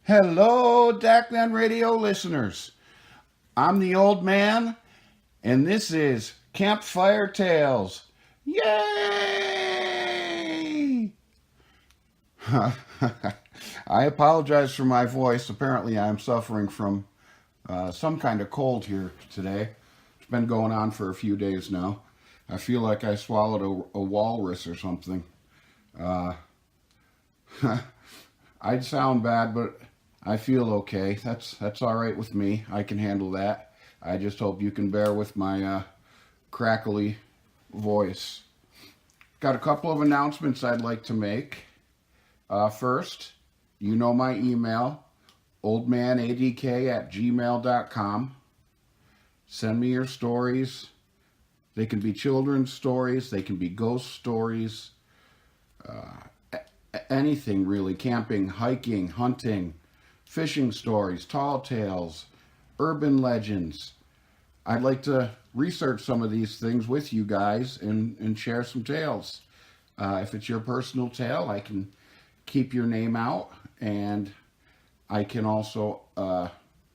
Hello, Dackland Radio listeners. I'm the old man, and this is Campfire Tales. Yay! I apologize for my voice. Apparently, I'm suffering from some kind of cold here today. It's been going on for a few days now. I feel like I swallowed a walrus or something. Uh, I'd sound bad, but I feel okay. That's all right with me. I can handle that. I just hope you can bear with my crackly voice. Got a couple of announcements I'd like to make. First, you know my email, oldmanadk@gmail.com. Send me your stories. They can be children's stories, they can be ghost stories, anything really, camping, hiking, hunting, fishing stories, tall tales, urban legends. I'd like to research some of these things with you guys and share some tales. If it's your personal tale, I can keep your name out, and I can also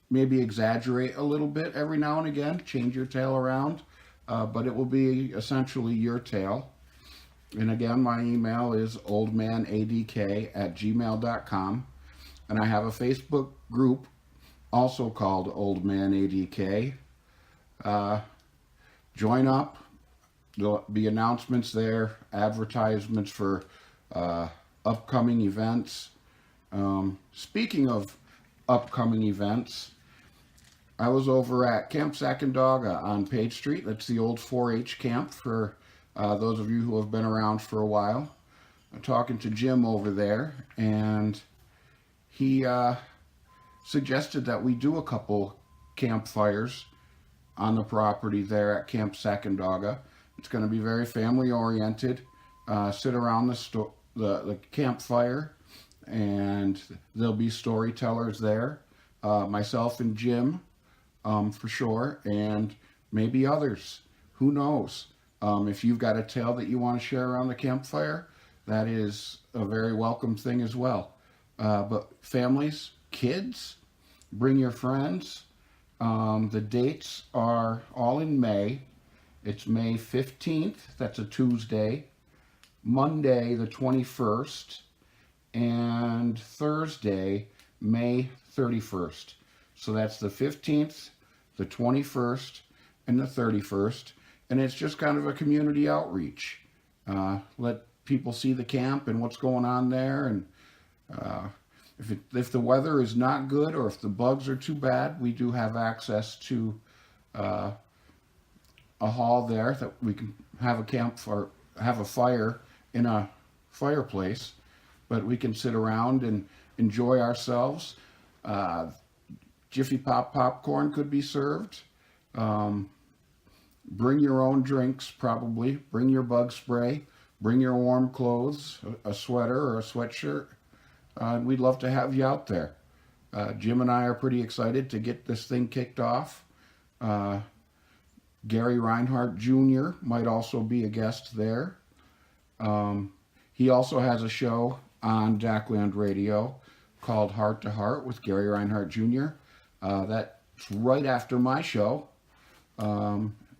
maybe exaggerate a little bit every now and again, change your tale around, but it will be essentially your tale. And again, my email is oldmanadk@gmail.com. And I have a Facebook group also called Old Man ADK. Join up. There'll be announcements there, advertisements for upcoming events. Speaking of upcoming events, I was over at Camp Sacandaga on Page Street. That's the old 4-H camp for those of you who have been around for a while. I'm talking to Jim over there, and he suggested that we do a couple campfires on the property there at Camp Sacandaga. It's going to be very family oriented. Sit around the campfire, and there'll be storytellers there. Myself and Jim, for sure, and maybe others. Who knows? If you've got a tale that you want to share around the campfire, that is a very welcome thing as well. But families, kids, bring your friends. The dates are all in May. It's May 15th, that's a Tuesday, Monday the 21st, and Thursday, May 31st. So that's the 15th, the 21st, and the 31st. And it's just kind of a community outreach. Let people see the camp and what's going on there. And if the weather is not good or if the bugs are too bad, we do have access to a hall there that we can have a have a fire in a fireplace, but we can sit around and enjoy ourselves. Jiffy Pop popcorn could be served. Bring your own drinks, probably. Bring your bug spray. Bring your warm clothes, a sweater or a sweatshirt. We'd love to have you out there. Jim and I are pretty excited to get this thing kicked off. Gary Reinhardt Jr. might also be a guest there. He also has a show on Dackland Radio called Heart to Heart with Gary Reinhardt Jr. That's right after my show.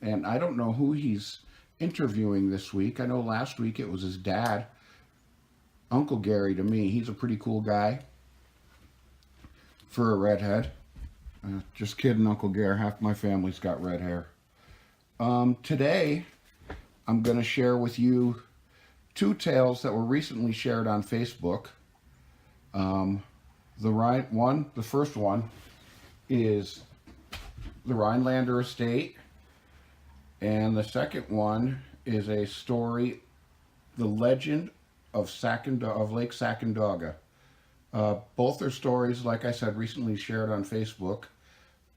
And I don't know who he's interviewing this week. I know last week it was his dad, Uncle Gary to me. He's a pretty cool guy for a redhead. Just kidding, Uncle Gary. Half my family's got red hair. Today, I'm going to share with you two tales that were recently shared on Facebook. The first one is the Rhinelander Estate, and the second one is a story, The Legend of Lake Sacandaga. Both are stories, like I said, recently shared on Facebook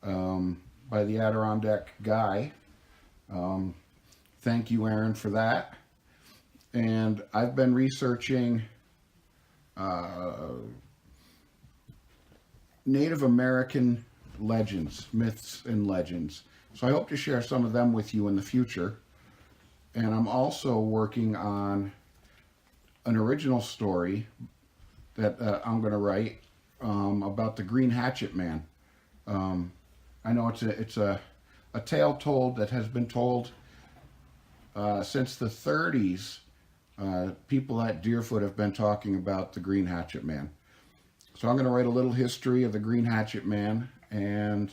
by the Adirondack Guy. Thank you, Aaron, for that. And I've been researching Native American legends, myths, and legends. So I hope to share some of them with you in the future. And I'm also working on an original story that I'm going to write about the Green Hatchet Man. I know it's a tale told that has been told since the 30s. People at Deerfoot have been talking about the Green Hatchet Man. So I'm going to write a little history of the Green Hatchet Man and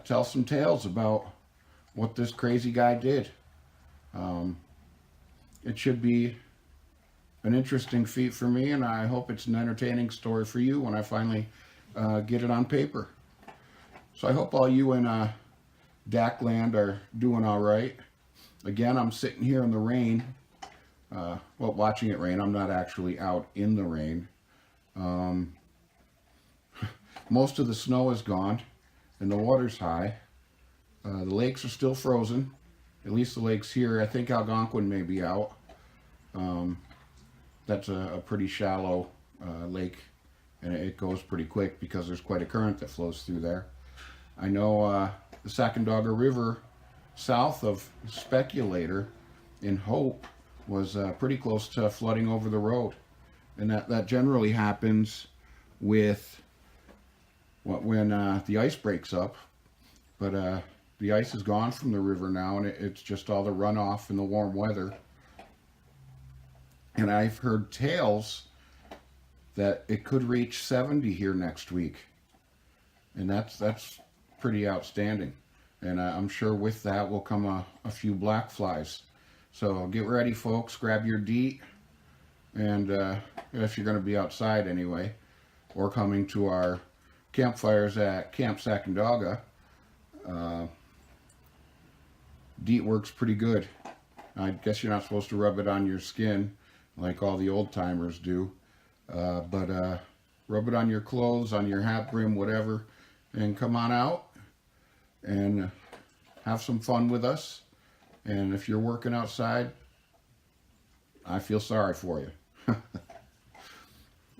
tell some tales about what this crazy guy did. It should be an interesting feat for me, and I hope it's an entertaining story for you when I finally get it on paper. So I hope all you in DAC land are doing all right. Again, I'm sitting here in the rain, well, watching it rain. I'm not actually out in the rain. Most of the snow is gone and the water's high. The lakes are still frozen, at least the lakes here. I think Algonquin may be out. That's a pretty shallow lake, and it goes pretty quick because there's quite a current that flows through there. I know the Sacandaga River south of Speculator in Hope was pretty close to flooding over the road, and that generally happens with when the ice breaks up. But the ice is gone from the river now, and it's just all the runoff in the warm weather. And I've heard tales that it could reach 70 here next week, and that's pretty outstanding. And I'm sure with that will come a few black flies. So get ready, folks. Grab your DEET, and if you're going to be outside anyway, or coming to our campfires at Camp Sacandaga, DEET works pretty good. I guess you're not supposed to rub it on your skin like all the old timers do, but rub it on your clothes, on your hat brim, whatever, and come on out and have some fun with us. And if you're working outside, I feel sorry for you.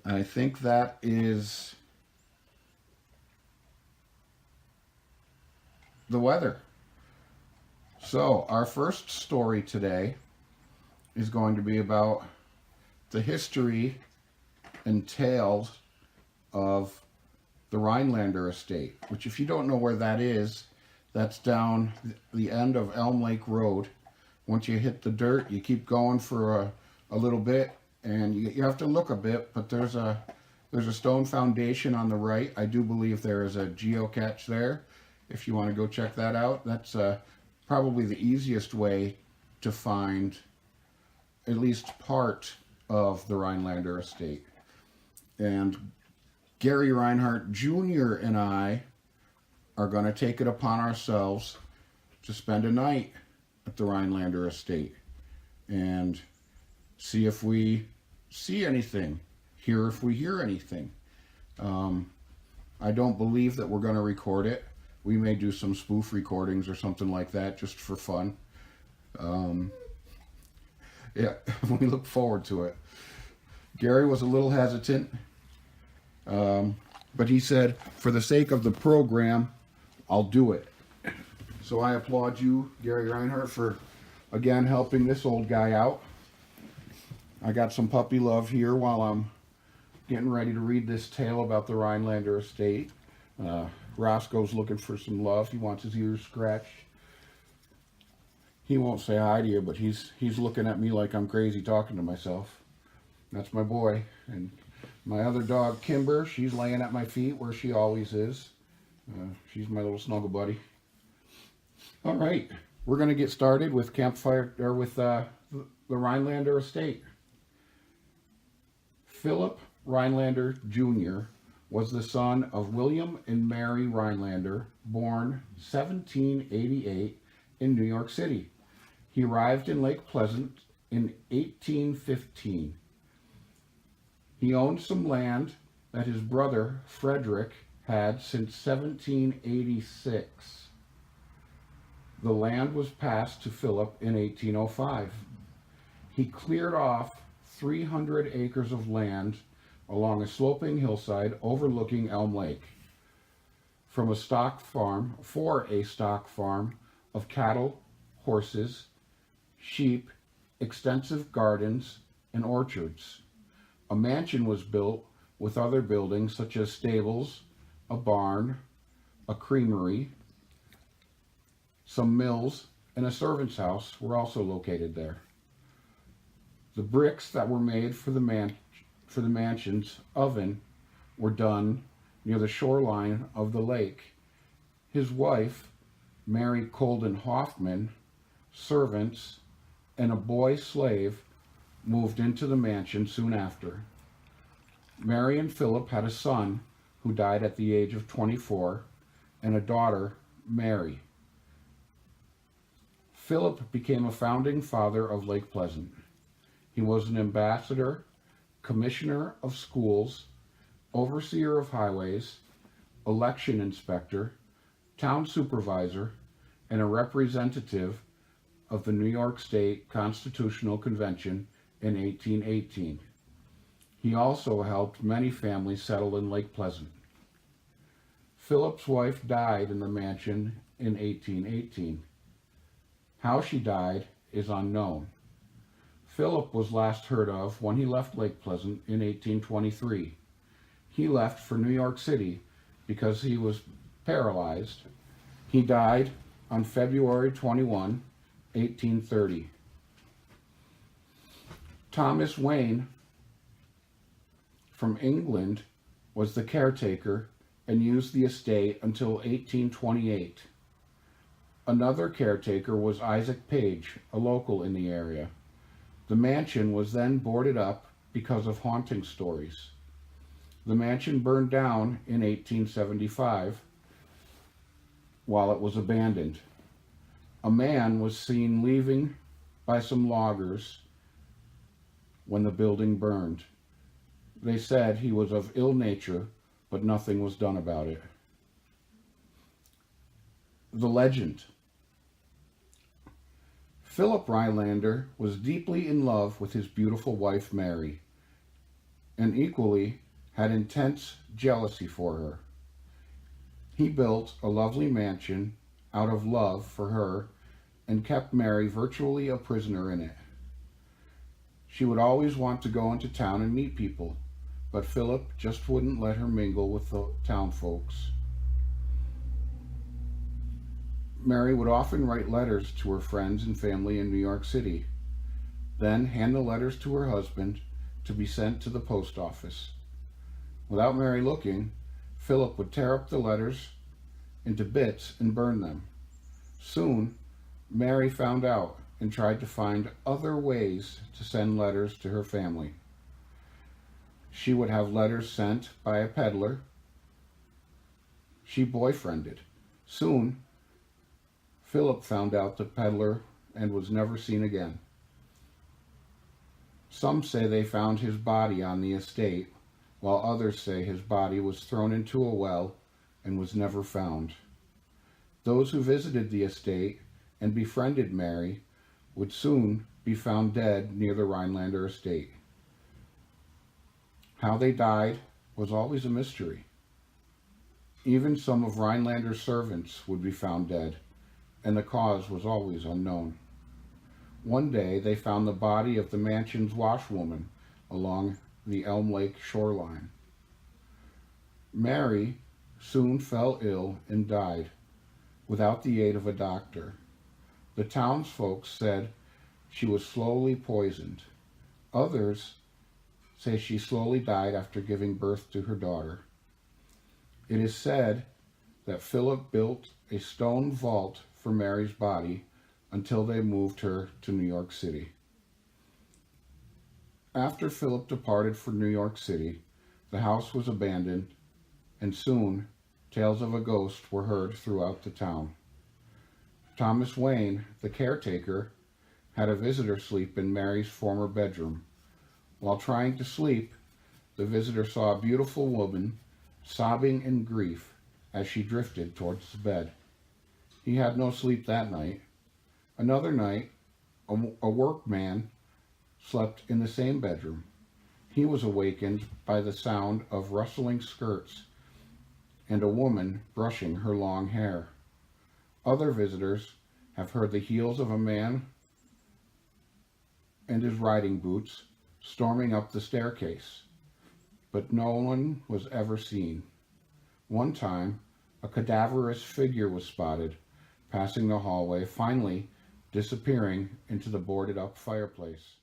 I think that is the weather. So our first story today is going to be about the history and tales of the Rhinelander estate, which, if you don't know where that is, that's down the end of Elm Lake Road. Once you hit the dirt, you keep going for a little bit, and you have to look a bit, but there's a stone foundation on the right. I do believe there is a geocache there. If you want to go check that out, that's probably the easiest way to find at least part of the Rhinelander estate. And Gary Reinhardt Jr. and I are going to take it upon ourselves to spend a night at the Rhinelander estate and see if we see anything, hear if we hear anything. I don't believe that we're going to record it. We may do some spoof recordings or something like that just for fun. Yeah, we look forward to it. Gary was a little hesitant, but he said, for the sake of the program, I'll do it. So I applaud you, Gary Reinhardt, for, again, helping this old guy out. I got some puppy love here while I'm getting ready to read this tale about the Rhinelander estate. Roscoe's looking for some love. He wants his ears scratched. He won't say hi to you, but he's looking at me like I'm crazy talking to myself. That's my boy. And my other dog, Kimber, she's laying at my feet where she always is. She's my little snuggle buddy. All right, we're going to get started with campfire, or with the Rhinelander estate. Philip Rhinelander Jr. was the son of William and Mary Rhinelander, born 1788 in New York City. He arrived in Lake Pleasant in 1815. He owned some land that his brother Frederick had since 1786. The land was passed to Philip in 1805. He cleared off 300 acres of land along a sloping hillside overlooking Elm Lake for a stock farm of cattle, horses, sheep, extensive gardens, and orchards. A mansion was built with other buildings such as stables, a barn, a creamery, some mills, and a servant's house were also located there. The bricks that were made for the mansion's oven were done near the shoreline of the lake. His wife, Mary Colden Hoffman, servants, and a boy slave moved into the mansion soon after. Mary and Philip had a son who died at the age of 24 and a daughter, Mary. Philip became a founding father of Lake Pleasant. He was an ambassador, commissioner of schools, overseer of highways, election inspector, town supervisor, and a representative of the New York State Constitutional Convention in 1818. He also helped many families settle in Lake Pleasant. Philip's wife died in the mansion in 1818. How she died is unknown. Philip was last heard of when he left Lake Pleasant in 1823. He left for New York City because he was paralyzed. He died on February 21, 1830. Thomas Wayne from England was the caretaker and used the estate until 1828. Another caretaker was Isaac Page, a local in the area. The mansion was then boarded up because of haunting stories. The mansion burned down in 1875 while it was abandoned. A man was seen leaving by some loggers when the building burned. They said he was of ill nature, but nothing was done about it. The legend. Philip Rhinelander was deeply in love with his beautiful wife Mary, and equally had intense jealousy for her. He built a lovely mansion out of love for her and kept Mary virtually a prisoner in it. She would always want to go into town and meet people, but Philip just wouldn't let her mingle with the town folks. Mary would often write letters to her friends and family in New York City, then hand the letters to her husband to be sent to the post office. Without Mary looking, Philip would tear up the letters into bits and burn them. Soon, Mary found out and tried to find other ways to send letters to her family. She would have letters sent by a peddler she boyfriended. Soon, Philip found out the peddler and was never seen again. Some say they found his body on the estate, while others say his body was thrown into a well and was never found. Those who visited the estate and befriended Mary would soon be found dead near the Rhinelander estate. How they died was always a mystery. Even some of Rhinelander's servants would be found dead, and the cause was always unknown. One day they found the body of the mansion's washwoman along the Elm Lake shoreline. Mary soon fell ill and died without the aid of a doctor. The townsfolk said she was slowly poisoned. Others say she slowly died after giving birth to her daughter. It is said that Philip built a stone vault for Mary's body until they moved her to New York City. After Philip departed for New York City, the house was abandoned, and soon tales of a ghost were heard throughout the town. Thomas Wayne, the caretaker, had a visitor sleep in Mary's former bedroom. While trying to sleep, the visitor saw a beautiful woman sobbing in grief as she drifted towards his bed. He had no sleep that night. Another night, a workman slept in the same bedroom. He was awakened by the sound of rustling skirts and a woman brushing her long hair. Other visitors have heard the heels of a man and his riding boots storming up the staircase. but no one was ever seen. One time, a cadaverous figure was spotted passing the hallway, finally disappearing into the boarded up fireplace.